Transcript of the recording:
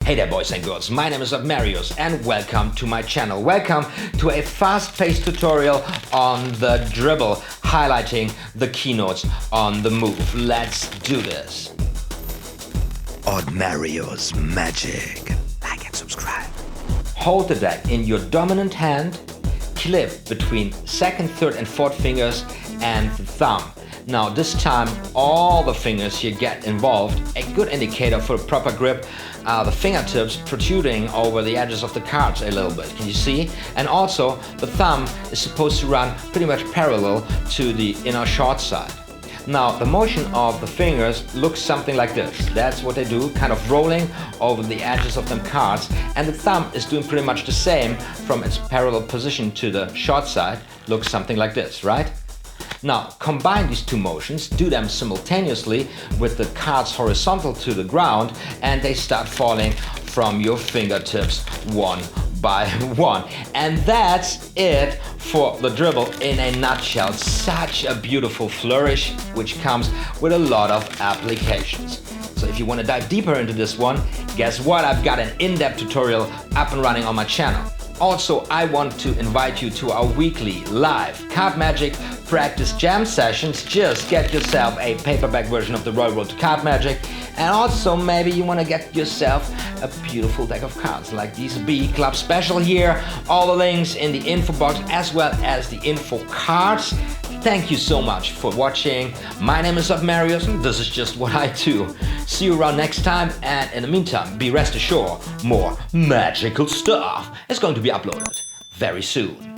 Hey there boys and girls, my name is OTHMARIUS and welcome to my channel. Welcome to a fast-paced tutorial on the DRiBBLE, highlighting the keynotes on the move. Let's do this. OTHMARIUS Magic. Like and subscribe. Hold the deck in your dominant hand, clip between second, third and fourth fingers and the thumb. Now this time all the fingers here get involved. A good indicator for proper grip are the fingertips protruding over the edges of the cards a little bit. Can you see? And also the thumb is supposed to run pretty much parallel to the inner short side. Now the motion of the fingers looks something like this. That's what they do, kind of rolling over the edges of them cards, and the thumb is doing pretty much the same from its parallel position to the short side. Looks something like this, right? Now combine these two motions, do them simultaneously with the cards horizontal to the ground, and they start falling from your fingertips one by one. And that's it for the DRiBBLE in a nutshell. Such a beautiful flourish, which comes with a lot of applications. So if you want to dive deeper into this one, guess what? I've got an in-depth tutorial up and running on my channel. Also, I want to invite you to our weekly live Card Magic practice jam sessions. Just get yourself a paperback version of the Royal Road to Card Magic, and also maybe you want to get yourself a beautiful deck of cards like these B Club Special here. All the links in the info box as well as the info cards. Thank you so much for watching. My name is OTHMARIUS and this is just what I do. See you around next time, and in the meantime, be rest assured, more magical stuff is going to be uploaded very soon.